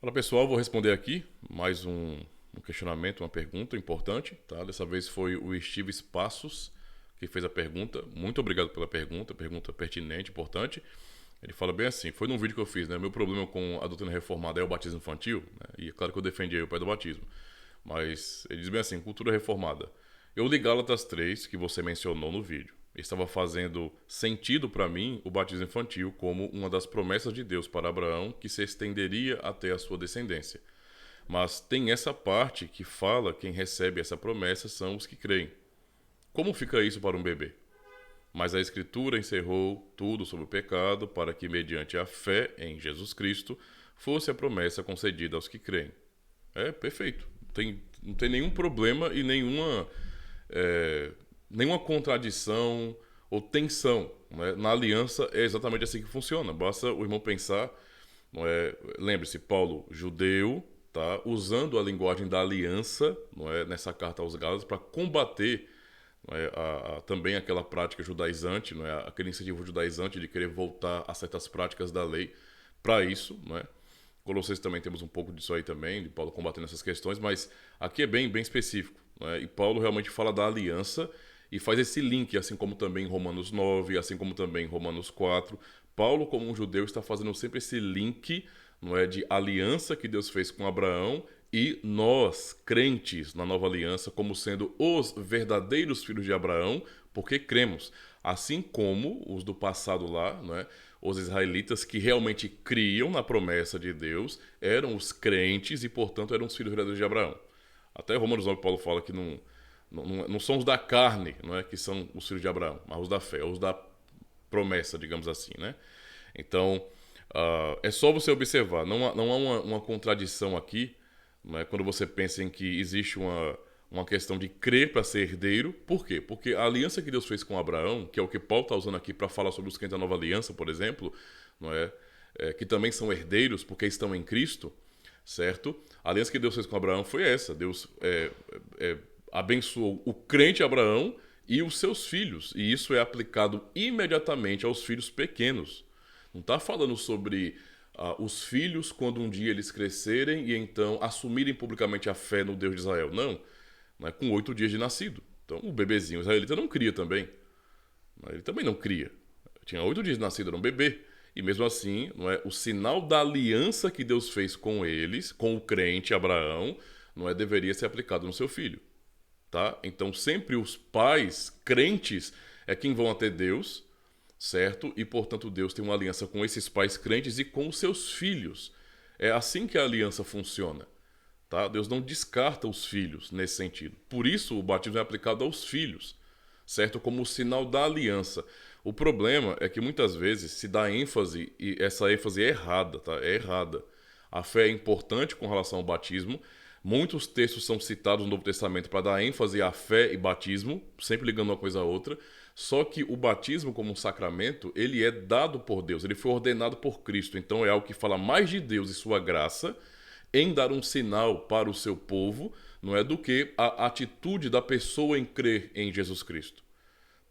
Fala pessoal, vou responder aqui mais um questionamento, uma pergunta importante, tá? Dessa vez foi o Steve Passos que fez a pergunta. Muito obrigado pela pergunta pertinente, importante. Ele fala bem assim, foi num vídeo que eu fiz, né? Meu problema com a doutrina reformada é o batismo infantil, né? E é claro que eu defendi aí o pai do batismo. Mas ele diz bem assim, cultura reformada. Eu li Gálatas 3, que você mencionou no vídeo. Estava fazendo sentido para mim o batismo infantil como uma das promessas de Deus para Abraão que se estenderia até a sua descendência. Mas tem essa parte que fala quem recebe essa promessa são os que creem. Como fica isso para um bebê? Mas a Escritura encerrou tudo sobre o pecado para que, mediante a fé em Jesus Cristo, fosse a promessa concedida aos que creem. É perfeito. Não tem nenhum problema e nenhuma contradição ou tensão. Né? Na aliança é exatamente assim que funciona. Basta o irmão pensar. Não é? Lembre-se, Paulo, judeu, tá? Usando a linguagem da aliança, não é? Nessa carta aos Gálatas para combater, não é? Também aquela prática judaizante, não é? Aquele incentivo judaizante de querer voltar a certas práticas da lei para isso. Não é? Colossenses também temos um pouco disso aí também, de Paulo combatendo essas questões, mas aqui é bem específico. Né? E Paulo realmente fala da aliança e faz esse link, assim como também em Romanos 9, assim como também em Romanos 4. Paulo, como um judeu, está fazendo sempre esse link, não é, de aliança que Deus fez com Abraão e nós, crentes na nova aliança, como sendo os verdadeiros filhos de Abraão, porque cremos. Assim como os do passado lá, não é? Os israelitas que realmente criam na promessa de Deus, eram os crentes e, portanto, eram os filhos verdadeiros de Abraão. Até Romanos 9, Paulo fala que não são os da carne, não é, que são os filhos de Abraão, mas os da fé, os da promessa, digamos assim. Né? Então, é só você observar, não há uma contradição aqui, não é, quando você pensa em que existe uma questão de crer para ser herdeiro. Por quê? Porque a aliança que Deus fez com Abraão, que é o que Paulo está usando aqui para falar sobre os crentes da nova aliança, por exemplo, não é? Que também são herdeiros porque estão em Cristo, certo? A aliança que Deus fez com Abraão foi essa. Deus abençoou o crente Abraão e os seus filhos. E isso é aplicado imediatamente aos filhos pequenos. Não está falando sobre os filhos quando um dia eles crescerem e então assumirem publicamente a fé no Deus de Israel. Não. Com 8 dias de nascido. Então o bebezinho israelita não cria também. Ele também não cria. Tinha 8 dias de nascido, era um bebê. E mesmo assim, não é, o sinal da aliança que Deus fez com eles, com o crente Abraão, não é, deveria ser aplicado no seu filho. Tá? Então sempre os pais crentes é quem vão até Deus, certo? E portanto Deus tem uma aliança com esses pais crentes e com os seus filhos. É assim que a aliança funciona. Tá? Deus não descarta os filhos nesse sentido. Por isso o batismo é aplicado aos filhos, certo? Como o sinal da aliança. O problema é que muitas vezes se dá ênfase, e essa ênfase é errada, tá? É errada. A fé é importante com relação ao batismo. Muitos textos são citados no Novo Testamento para dar ênfase à fé e batismo, sempre ligando uma coisa a outra. Só que o batismo como um sacramento, ele é dado por Deus, ele foi ordenado por Cristo. Então é algo que fala mais de Deus e sua graça em dar um sinal para o seu povo, não é, do que a atitude da pessoa em crer em Jesus Cristo.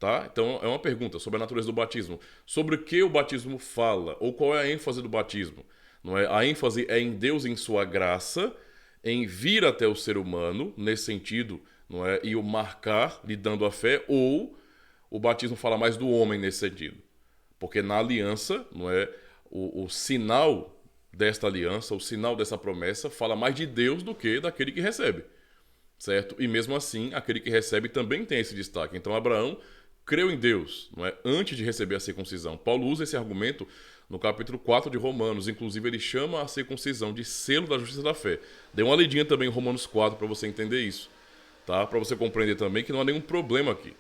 Tá? Então é uma pergunta sobre a natureza do batismo. Sobre o que o batismo fala, ou qual é a ênfase do batismo? Não é? A ênfase é em Deus, em sua graça, em vir até o ser humano, nesse sentido, não é? E o marcar, lhe dando a fé, ou o batismo fala mais do homem nesse sentido. Porque na aliança, não é, o sinal desta aliança, o sinal dessa promessa, fala mais de Deus do que daquele que recebe, certo? E mesmo assim, aquele que recebe também tem esse destaque. Então Abraão creu em Deus, não é, antes de receber a circuncisão. Paulo usa esse argumento no capítulo 4 de Romanos, inclusive ele chama a circuncisão de selo da justiça da fé. Dê uma lidinha também em Romanos 4 para você entender isso, tá? Para você compreender também que não há nenhum problema aqui,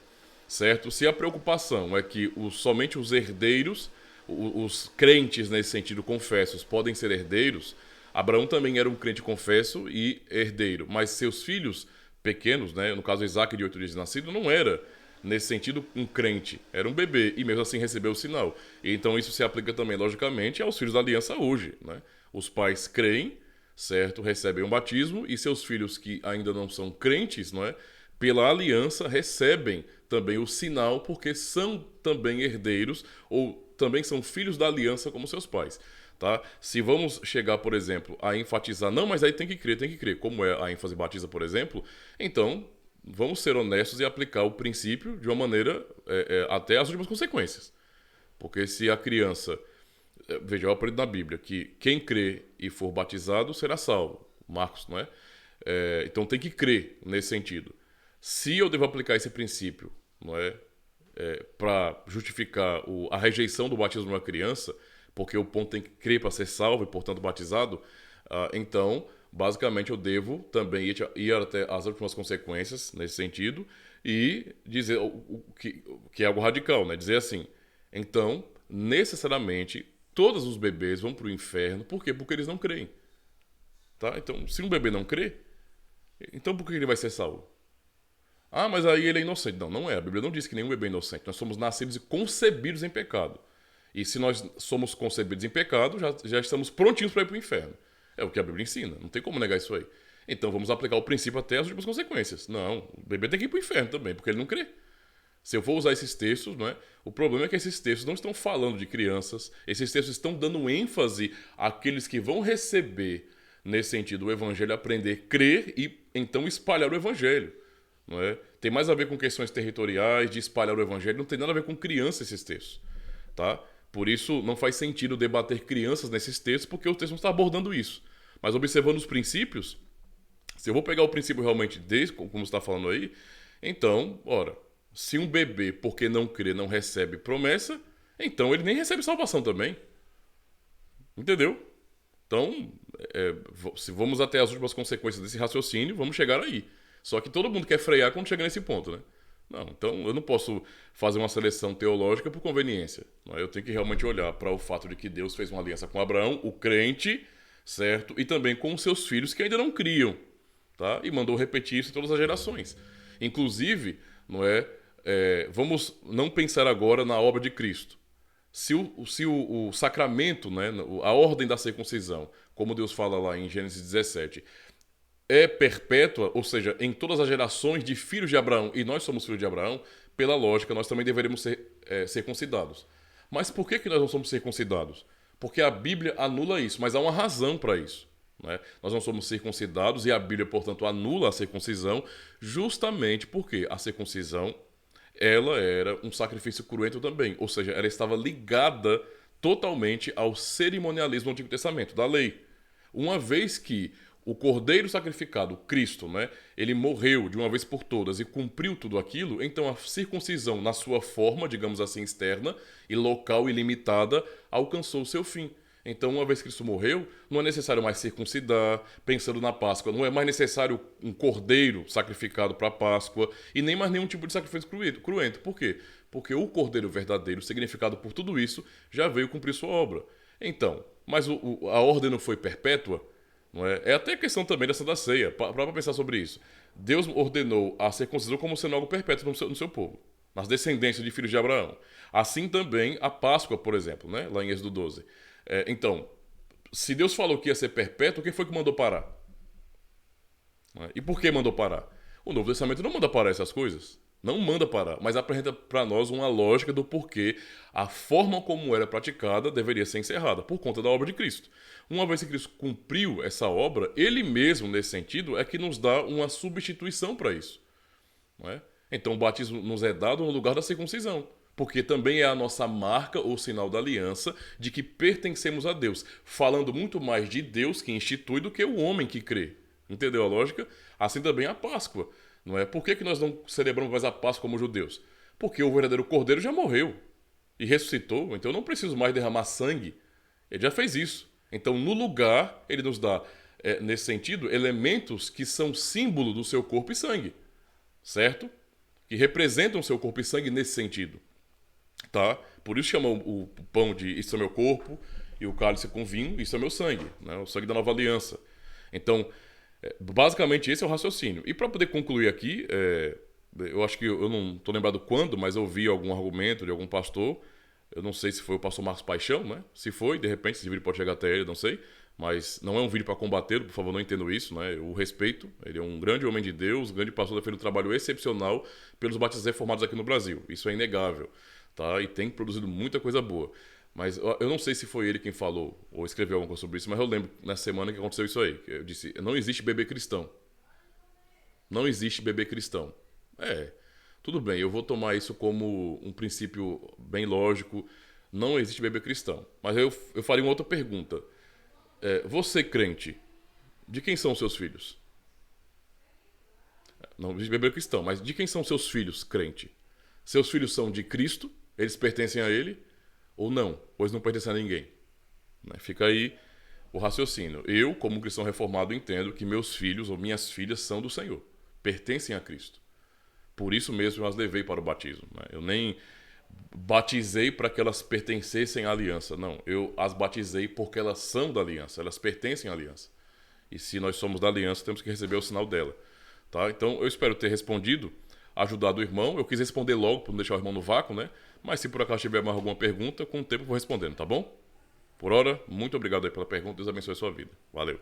certo? Se a preocupação é que somente os herdeiros, os crentes nesse sentido confessos, podem ser herdeiros, Abraão também era um crente confesso e herdeiro, mas seus filhos pequenos, né, no caso Isaac de 8 dias de nascido, não era nesse sentido um crente, era um bebê e mesmo assim recebeu o sinal. E então isso se aplica também logicamente aos filhos da aliança hoje, né? Os pais creem, certo, recebem um batismo e seus filhos que ainda não são crentes, não é, pela aliança recebem também o sinal porque são também herdeiros ou também são filhos da aliança como seus pais. Tá? Se vamos chegar, por exemplo, a enfatizar, não, mas aí tem que crer, como é a ênfase batista, por exemplo, então vamos ser honestos e aplicar o princípio de uma maneira até as últimas consequências. Porque se a criança, veja, eu aprendo na Bíblia que quem crê e for batizado será salvo. Marcos, não é? Então tem que crer nesse sentido. Se eu devo aplicar esse princípio, não é? Para justificar a rejeição do batismo de uma criança, porque o ponto tem que crer para ser salvo e, portanto, batizado, então, basicamente, eu devo também ir até as últimas consequências nesse sentido e dizer que é algo radical, né? Dizer assim, então, necessariamente, todos os bebês vão para o inferno. Por quê? Porque eles não creem. Tá? Então, se um bebê não crê, então por que ele vai ser salvo? Ah, mas aí ele é inocente. Não, não é. A Bíblia não diz que nenhum bebê é inocente. Nós somos nascidos e concebidos em pecado. E se nós somos concebidos em pecado, já estamos prontinhos para ir para o inferno. É o que a Bíblia ensina. Não tem como negar isso aí. Então vamos aplicar o princípio até as últimas consequências. Não, o bebê tem que ir para o inferno também, porque ele não crê. Se eu for usar esses textos, não é? O problema é que esses textos não estão falando de crianças. Esses textos estão dando ênfase àqueles que vão receber, nesse sentido, o evangelho, aprender, crer e então espalhar o evangelho. Não é? Tem mais a ver com questões territoriais, de espalhar o evangelho, não tem nada a ver com criança esses textos. Tá? Por isso, não faz sentido debater crianças nesses textos, porque o texto não está abordando isso. Mas observando os princípios, se eu vou pegar o princípio realmente como você está falando aí, então, ora, se um bebê, porque não crê, não recebe promessa, então ele nem recebe salvação também. Entendeu? Então, se vamos até as últimas consequências desse raciocínio, vamos chegar aí. Só que todo mundo quer frear quando chega nesse ponto, né? Não, então eu não posso fazer uma seleção teológica por conveniência. Não, eu tenho que realmente olhar para o fato de que Deus fez uma aliança com Abraão, o crente, certo? E também com os seus filhos que ainda não criam, tá? E mandou repetir isso em todas as gerações. Inclusive, vamos não pensar agora na obra de Cristo. Se o sacramento, né, a ordem da circuncisão, como Deus fala lá em Gênesis 17, é perpétua, ou seja, em todas as gerações de filhos de Abraão, e nós somos filhos de Abraão, pela lógica, nós também deveremos ser circuncidados. Mas por que nós não somos circuncidados? Porque a Bíblia anula isso, mas há uma razão para isso. Né? Nós não somos circuncidados e a Bíblia, portanto, anula a circuncisão, justamente porque a circuncisão ela era um sacrifício cruento também, ou seja, ela estava ligada totalmente ao cerimonialismo do Antigo Testamento, da lei. Uma vez que o cordeiro sacrificado, Cristo, né, ele morreu de uma vez por todas e cumpriu tudo aquilo, então a circuncisão, na sua forma, digamos assim, externa e local e limitada, alcançou o seu fim. Então, uma vez que Cristo morreu, não é necessário mais circuncidar, pensando na Páscoa. Não é mais necessário um cordeiro sacrificado para a Páscoa e nem mais nenhum tipo de sacrifício cruento. Por quê? Porque o cordeiro verdadeiro, significado por tudo isso, já veio cumprir sua obra. Então, mas a ordem não foi perpétua? Não é? É até questão também da Santa Ceia. Para pensar sobre isso. Deus ordenou a circuncisão como sendo algo perpétuo no seu povo, nas descendências de filhos de Abraão. Assim também a Páscoa, por exemplo, né? Lá em Êxodo 12. Então, se Deus falou que ia ser perpétuo, quem foi que mandou parar? E por que mandou parar? O Novo Testamento não manda parar essas coisas. Não manda parar, mas apresenta para nós uma lógica do porquê a forma como era praticada deveria ser encerrada, por conta da obra de Cristo. Uma vez que Cristo cumpriu essa obra, ele mesmo, nesse sentido, é que nos dá uma substituição para isso. Não é? Então o batismo nos é dado no lugar da circuncisão, porque também é a nossa marca ou sinal da aliança de que pertencemos a Deus, falando muito mais de Deus que institui do que o homem que crê. Entendeu a lógica? Assim também a Páscoa. Não é? Por que nós não celebramos mais a Páscoa como judeus? Porque o verdadeiro Cordeiro já morreu e ressuscitou, então eu não preciso mais derramar sangue. Ele já fez isso. Então, no lugar, ele nos dá, nesse sentido, elementos que são símbolo do seu corpo e sangue. Certo? Que representam o seu corpo e sangue nesse sentido. Tá? Por isso chama o pão de isso é meu corpo e o cálice com vinho, isso é meu sangue, né? O sangue da nova aliança. Então, basicamente esse é o raciocínio. E para poder concluir aqui, eu acho que eu não estou lembrado quando, mas eu vi algum argumento de algum pastor, eu não sei se foi o pastor Marcos Paixão, né? Se foi, de repente esse vídeo pode chegar até ele, não sei, mas não é um vídeo para combatê-lo, por favor, não entendo isso, né? Eu o respeito, ele é um grande homem de Deus, um grande pastor, fez um trabalho excepcional pelos batistas reformados aqui no Brasil, isso é inegável. Tá? E tem produzido muita coisa boa. Mas eu não sei se foi ele quem falou ou escreveu alguma coisa sobre isso, mas eu lembro nessa semana que aconteceu isso aí. Eu disse, não existe bebê cristão. Não existe bebê cristão. É, tudo bem, eu vou tomar isso como um princípio bem lógico. Não existe bebê cristão. Mas eu faria uma outra pergunta. Você, crente, de quem são os seus filhos? Não existe bebê cristão, mas de quem são seus filhos, crente? Seus filhos são de Cristo? Eles pertencem a Ele? Ou não? Pois não pertencem a ninguém. Né? Fica aí o raciocínio. Eu, como cristão reformado, entendo que meus filhos ou minhas filhas são do Senhor. Pertencem a Cristo. Por isso mesmo eu as levei para o batismo. Né? Eu nem batizei para que elas pertencessem à aliança. Não, eu as batizei porque elas são da aliança. Elas pertencem à aliança. E se nós somos da aliança, temos que receber o sinal dela. Tá? Então, eu espero ter respondido, ajudado o irmão. Eu quis responder logo para não deixar o irmão no vácuo, né? Mas se por acaso tiver mais alguma pergunta, com o tempo eu vou respondendo, tá bom? Por hora, muito obrigado aí pela pergunta. Deus abençoe a sua vida. Valeu.